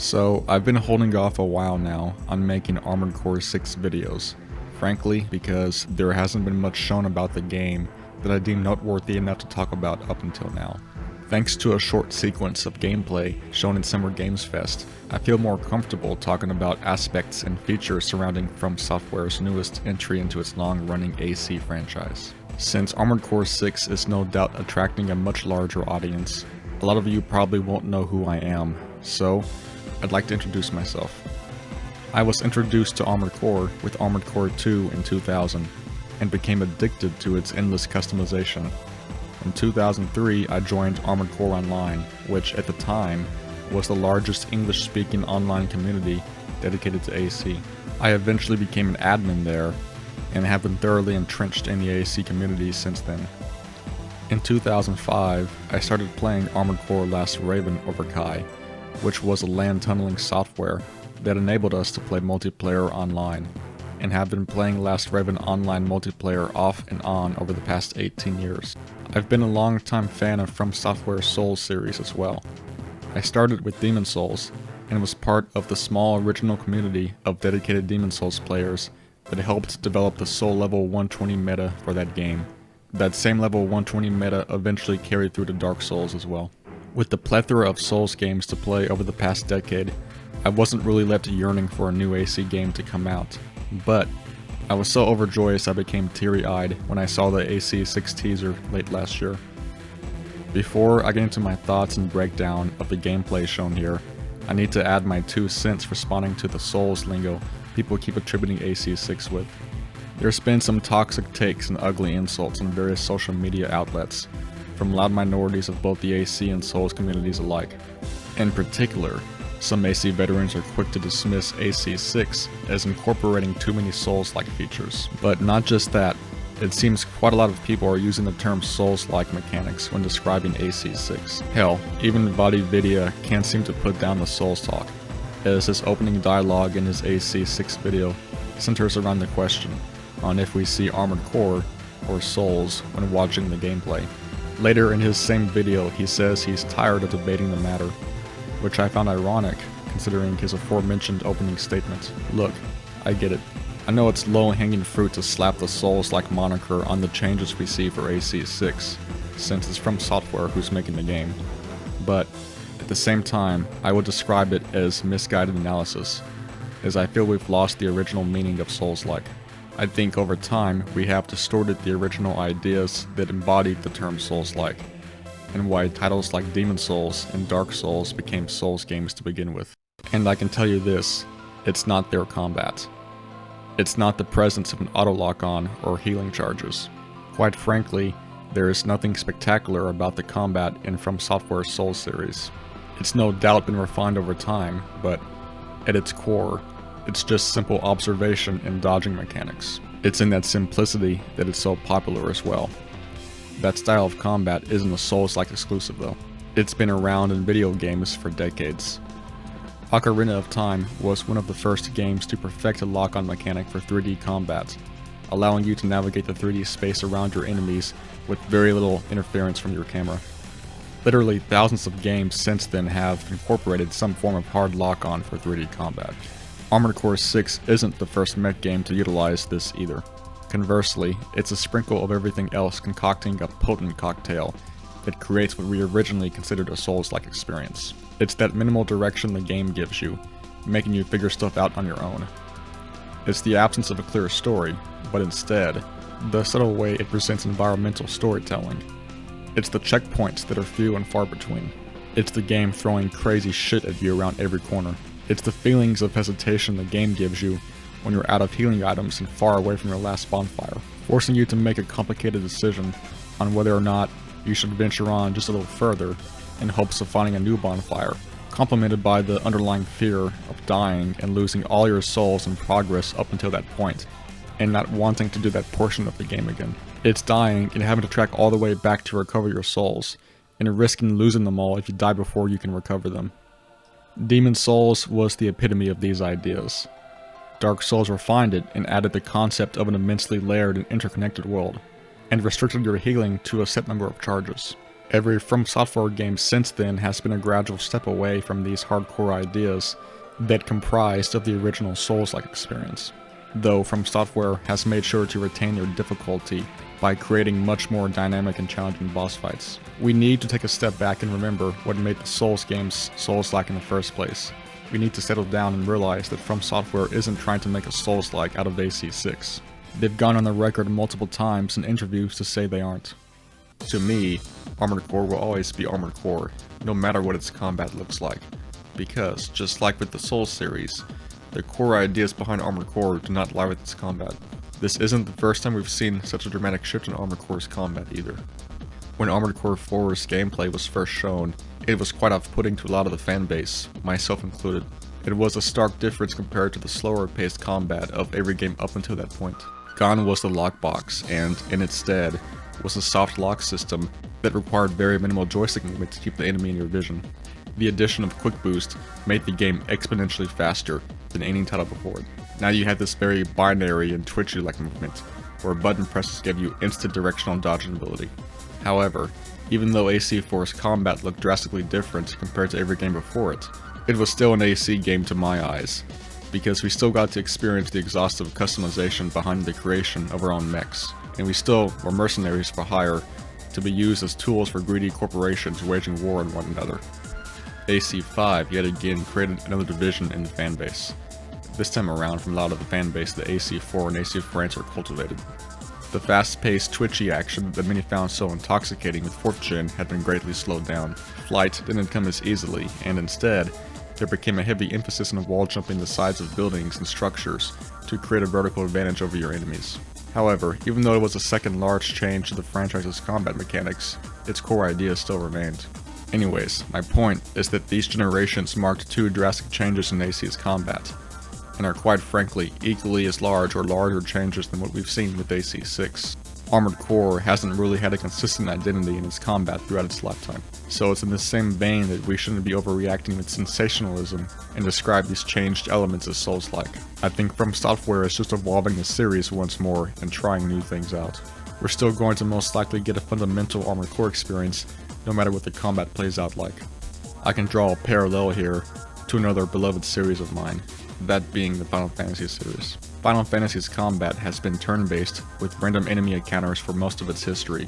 So, I've been holding off a while now on making Armored Core 6 videos, frankly because there hasn't been much shown about the game that I deem noteworthy enough to talk about up until now. Thanks to a short sequence of gameplay shown in Summer Games Fest, I feel more comfortable talking about aspects and features surrounding From Software's newest entry into its long-running AC franchise. Since Armored Core 6 is no doubt attracting a much larger audience, a lot of you probably won't know who I am, so I'd like to introduce myself. I was introduced to Armored Core with Armored Core 2 in 2000, and became addicted to its endless customization. In 2003, I joined Armored Core Online, which at the time was the largest English-speaking online community dedicated to AC. I eventually became an admin there, and have been thoroughly entrenched in the AC community since then. In 2005, I started playing Armored Core Last Raven over Kai, which was a LAN tunneling software that enabled us to play multiplayer online, and have been playing Last Raven online multiplayer off and on over the past 18 years. I've been a long-time fan of From Software's Souls series as well. I started with Demon's Souls, and was part of the small original community of dedicated Demon's Souls players that helped develop the Soul Level 120 meta for that game. That same Level 120 meta eventually carried through to Dark Souls as well. With the plethora of Souls games to play over the past decade, I wasn't really left yearning for a new AC game to come out, but I was so overjoyous I became teary-eyed when I saw the AC 6 teaser late last year. Before I get into my thoughts and breakdown of the gameplay shown here, I need to add my 2 cents responding to the Souls lingo people keep attributing AC 6 with. There's been some toxic takes and ugly insults on various social media outlets, from loud minorities of both the AC and Souls communities alike. In particular, some AC veterans are quick to dismiss AC 6 as incorporating too many Souls-like features. But not just that, it seems quite a lot of people are using the term Souls-like mechanics when describing AC 6. Hell, even VaatiVidya can't seem to put down the Souls talk, as his opening dialogue in his AC 6 video centers around the question on if we see Armored Core or Souls when watching the gameplay. Later in his same video, he says he's tired of debating the matter, which I found ironic considering his aforementioned opening statement. Look, I get it. I know it's low-hanging fruit to slap the Souls-like moniker on the changes we see for AC 6, since it's From Software who's making the game. But at the same time, I would describe it as misguided analysis, as I feel we've lost the original meaning of Souls-like. I think over time, we have distorted the original ideas that embodied the term Souls-like, and why titles like Demon's Souls and Dark Souls became Souls games to begin with. And I can tell you this, it's not their combat. It's not the presence of an auto lock-on or healing charges. Quite frankly, there is nothing spectacular about the combat in From Software's Souls series. It's no doubt been refined over time, but at its core, it's just simple observation and dodging mechanics. It's in that simplicity that it's so popular as well. That style of combat isn't a Souls-like exclusive though. It's been around in video games for decades. Ocarina of Time was one of the first games to perfect a lock-on mechanic for 3D combat, allowing you to navigate the 3D space around your enemies with very little interference from your camera. Literally thousands of games since then have incorporated some form of hard lock-on for 3D combat. Armored Core 6 isn't the first mech game to utilize this either. Conversely, it's a sprinkle of everything else concocting a potent cocktail that creates what we originally considered a Souls-like experience. It's that minimal direction the game gives you, making you figure stuff out on your own. It's the absence of a clear story, but instead, the subtle way it presents environmental storytelling. It's the checkpoints that are few and far between. It's the game throwing crazy shit at you around every corner. It's the feelings of hesitation the game gives you when you're out of healing items and far away from your last bonfire, forcing you to make a complicated decision on whether or not you should venture on just a little further in hopes of finding a new bonfire, complemented by the underlying fear of dying and losing all your souls and progress up until that point, and not wanting to do that portion of the game again. It's dying and having to track all the way back to recover your souls, and risking losing them all if you die before you can recover them. Demon's Souls was the epitome of these ideas. Dark Souls refined it and added the concept of an immensely layered and interconnected world, and restricted your healing to a set number of charges. Every From Software game since then has been a gradual step away from these hardcore ideas that comprised of the original Souls-like experience. Though From Software has made sure to retain their difficulty by creating much more dynamic and challenging boss fights. We need to take a step back and remember what made the Souls games Souls-like in the first place. We need to settle down and realize that From Software isn't trying to make a Souls-like out of AC6. They've gone on the record multiple times in interviews to say they aren't. To me, Armored Core will always be Armored Core, no matter what its combat looks like. Because, just like with the Souls series, the core ideas behind Armored Core do not lie with its combat. This isn't the first time we've seen such a dramatic shift in Armored Core's combat either. When Armored Core 4's gameplay was first shown, it was quite off-putting to a lot of the fanbase, myself included. It was a stark difference compared to the slower-paced combat of every game up until that point. Gone was the lockbox, and in its stead was a soft lock system that required very minimal joystick movement to keep the enemy in your vision. The addition of Quick Boost made the game exponentially faster than any title before it. Now you had this very binary and twitchy-like movement, where button presses gave you instant directional dodging ability. However, even though AC4's combat looked drastically different compared to every game before it, it was still an AC game to my eyes, because we still got to experience the exhaustive customization behind the creation of our own mechs, and we still were mercenaries for hire to be used as tools for greedy corporations waging war on one another. AC5 yet again created another division in the fanbase. This time around, from a lot of the fanbase, the AC4 and AC brands are cultivated. The fast-paced, twitchy action that many found so intoxicating with 4th gen had been greatly slowed down. Flight didn't come as easily, and instead, there became a heavy emphasis on wall jumping the sides of buildings and structures to create a vertical advantage over your enemies. However, even though it was a second large change to the franchise's combat mechanics, its core idea still remained. Anyways, my point is that these generations marked two drastic changes in AC's combat, and are quite frankly equally as large or larger changes than what we've seen with AC6. Armored Core hasn't really had a consistent identity in its combat throughout its lifetime, so it's in the same vein that we shouldn't be overreacting with sensationalism and describe these changed elements as Souls-like. I think From Software is just evolving the series once more and trying new things out. We're still going to most likely get a fundamental Armored Core experience, no matter what the combat plays out like. I can draw a parallel here to another beloved series of mine, that being the Final Fantasy series. Final Fantasy's combat has been turn-based with random enemy encounters for most of its history,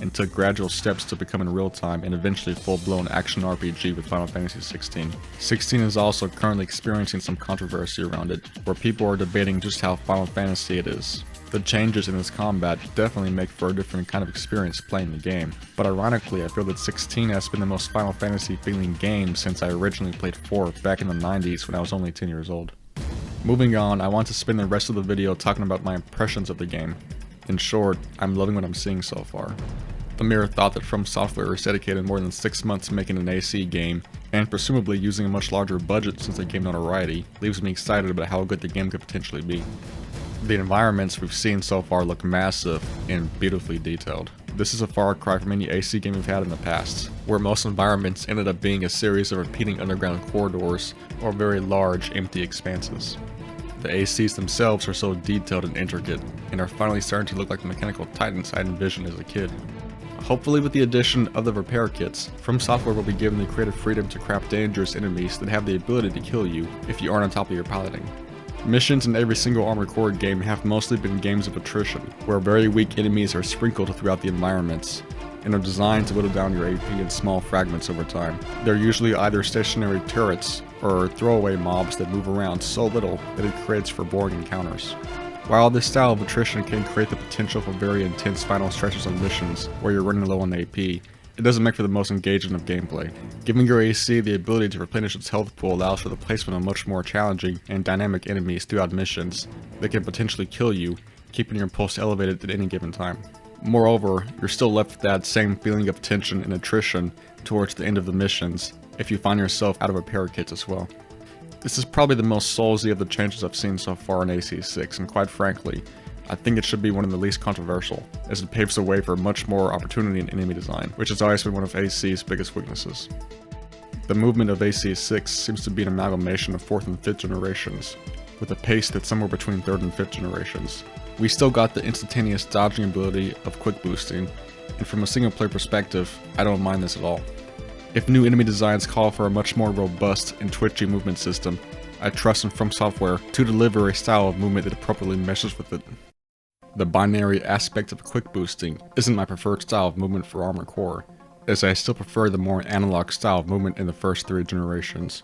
and took gradual steps to become in real-time and eventually full-blown action RPG with Final Fantasy XVI. 16 is also currently experiencing some controversy around it, where people are debating just how Final Fantasy it is. The changes in its combat definitely make for a different kind of experience playing the game, but ironically I feel that 16 has been the most Final Fantasy feeling game since I originally played 4 back in the 90s when I was only 10 years old. Moving on, I want to spend the rest of the video talking about my impressions of the game. In short, I'm loving what I'm seeing so far. The mere thought that From Software has dedicated more than 6 months making an AC game, and presumably using a much larger budget since they gained notoriety, leaves me excited about how good the game could potentially be. The environments we've seen so far look massive and beautifully detailed. This is a far cry from any AC game we've had in the past, where most environments ended up being a series of repeating underground corridors or very large, empty expanses. The ACs themselves are so detailed and intricate, and are finally starting to look like the mechanical titans I envisioned as a kid. Hopefully with the addition of the repair kits, From Software will be given the creative freedom to craft dangerous enemies that have the ability to kill you if you aren't on top of your piloting. Missions in every single Armored Core game have mostly been games of attrition, where very weak enemies are sprinkled throughout the environments, and are designed to whittle down your AP in small fragments over time. They're usually either stationary turrets, or throwaway mobs that move around so little that it creates for boring encounters. While this style of attrition can create the potential for very intense final stretches of missions where you're running low on AP, it doesn't make for the most engaging of gameplay. Giving your AC the ability to replenish its health pool allows for the placement of much more challenging and dynamic enemies throughout missions that can potentially kill you, keeping your pulse elevated at any given time. Moreover, you're still left with that same feeling of tension and attrition towards the end of the missions if you find yourself out of repair kits as well. This is probably the most soulsy of the changes I've seen so far in AC6, and quite frankly, I think it should be one of the least controversial, as it paves the way for much more opportunity in enemy design, which has always been one of AC's biggest weaknesses. The movement of AC6 seems to be an amalgamation of 4th and 5th generations, with a pace that's somewhere between 3rd and 5th generations. We still got the instantaneous dodging ability of quick boosting, and from a single player perspective, I don't mind this at all. If new enemy designs call for a much more robust and twitchy movement system, I trust in From Software to deliver a style of movement that appropriately meshes with it. The binary aspect of quick boosting isn't my preferred style of movement for Armored Core, as I still prefer the more analog style of movement in the first 3 generations,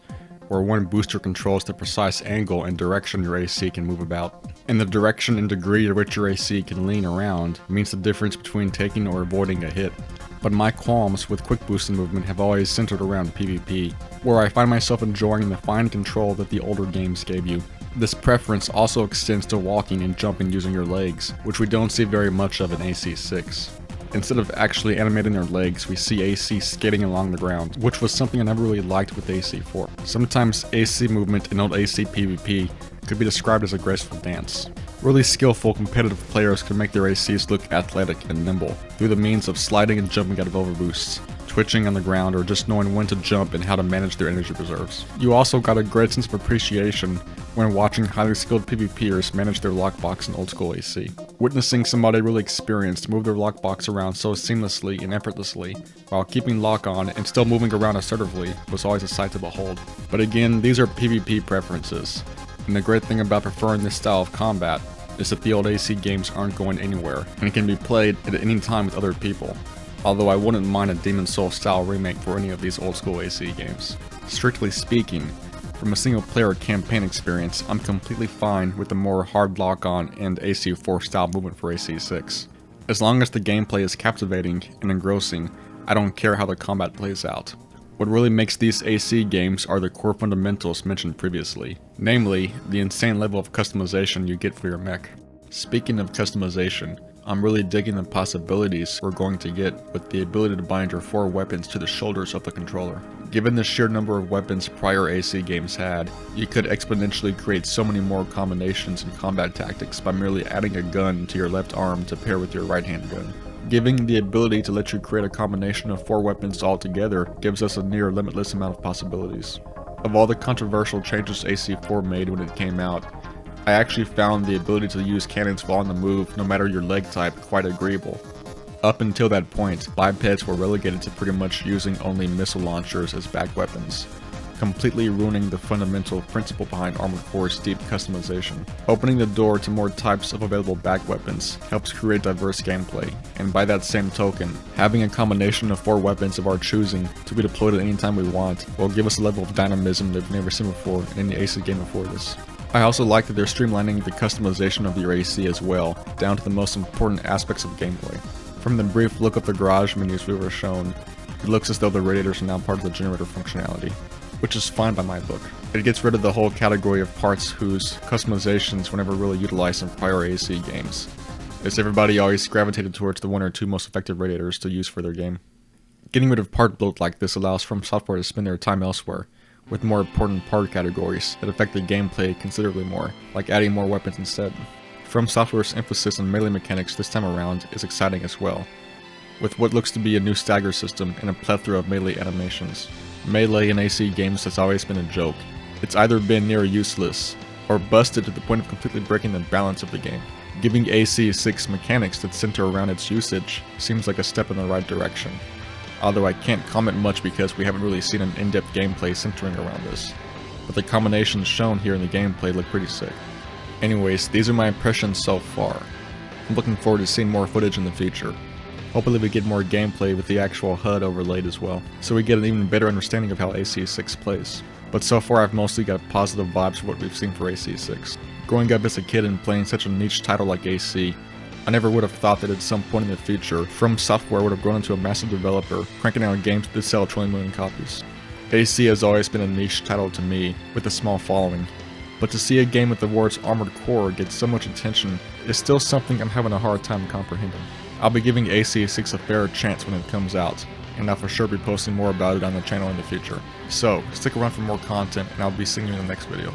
where one booster controls the precise angle and direction your AC can move about. And the direction and degree to which your AC can lean around means the difference between taking or avoiding a hit. But my qualms with quick boosting movement have always centered around PvP, where I find myself enjoying the fine control that the older games gave you. This preference also extends to walking and jumping using your legs, which we don't see very much of in AC6. Instead of actually animating their legs, we see AC skating along the ground, which was something I never really liked with AC4. Sometimes AC movement in old AC PvP could be described as a graceful dance. Really skillful competitive players can make their ACs look athletic and nimble through the means of sliding and jumping out of overboosts, twitching on the ground, or just knowing when to jump and how to manage their energy reserves. You also got a great sense of appreciation when watching highly skilled PvPers manage their lockbox in old school AC. Witnessing somebody really experienced move their lockbox around so seamlessly and effortlessly, while keeping lock on and still moving around assertively, was always a sight to behold. But again, these are PvP preferences, and the great thing about preferring this style of combat is that the old AC games aren't going anywhere, and can be played at any time with other people. Although I wouldn't mind a Demon's Souls style remake for any of these old school AC games. Strictly speaking, from a single player campaign experience, I'm completely fine with the more hard lock-on and AC4 style movement for AC6. As long as the gameplay is captivating and engrossing, I don't care how the combat plays out. What really makes these AC games are the core fundamentals mentioned previously, namely, the insane level of customization you get for your mech. Speaking of customization, I'm really digging the possibilities we're going to get with the ability to bind your 4 weapons to the shoulders of the controller. Given the sheer number of weapons prior AC games had, you could exponentially create so many more combinations and combat tactics by merely adding a gun to your left arm to pair with your right hand gun. Giving the ability to let you create a combination of 4 weapons altogether gives us a near limitless amount of possibilities. Of all the controversial changes AC4 made when it came out, I actually found the ability to use cannons while on the move, no matter your leg type, quite agreeable. Up until that point, bipeds were relegated to pretty much using only missile launchers as back weapons, completely ruining the fundamental principle behind Armored Core's deep customization. Opening the door to more types of available back weapons helps create diverse gameplay, and by that same token, having a combination of 4 weapons of our choosing to be deployed at any time we want will give us a level of dynamism that we've never seen before in any AC game before this. I also like that they're streamlining the customization of your AC as well, down to the most important aspects of gameplay. From the brief look of the garage menus we were shown, it looks as though the radiators are now part of the generator functionality, which is fine by my book. It gets rid of the whole category of parts whose customizations were never really utilized in prior AC games, as everybody always gravitated towards the 1 or 2 most effective radiators to use for their game. Getting rid of part bloat like this allows From Software to spend their time elsewhere, with more important part categories that affect the gameplay considerably more, like adding more weapons instead. From Software's emphasis on melee mechanics this time around is exciting as well, with what looks to be a new stagger system and a plethora of melee animations. Melee in AC games has always been a joke. It's either been near useless, or busted to the point of completely breaking the balance of the game. Giving AC6 mechanics that center around its usage seems like a step in the right direction. Although I can't comment much because we haven't really seen an in-depth gameplay centering around this. But the combinations shown here in the gameplay look pretty sick. Anyways, these are my impressions so far. I'm looking forward to seeing more footage in the future. Hopefully we get more gameplay with the actual HUD overlaid as well, so we get an even better understanding of how AC6 plays. But so far I've mostly got positive vibes for what we've seen for AC6. Growing up as a kid and playing such a niche title like AC, I never would have thought that at some point in the future, From Software would have grown into a massive developer, cranking out games that sell 20 million copies. AC has always been a niche title to me, with a small following, but to see a game with the words Armored Core get so much attention is still something I'm having a hard time comprehending. I'll be giving AC6 a fair chance when it comes out, and I'll for sure be posting more about it on the channel in the future. So, stick around for more content, and I'll be seeing you in the next video.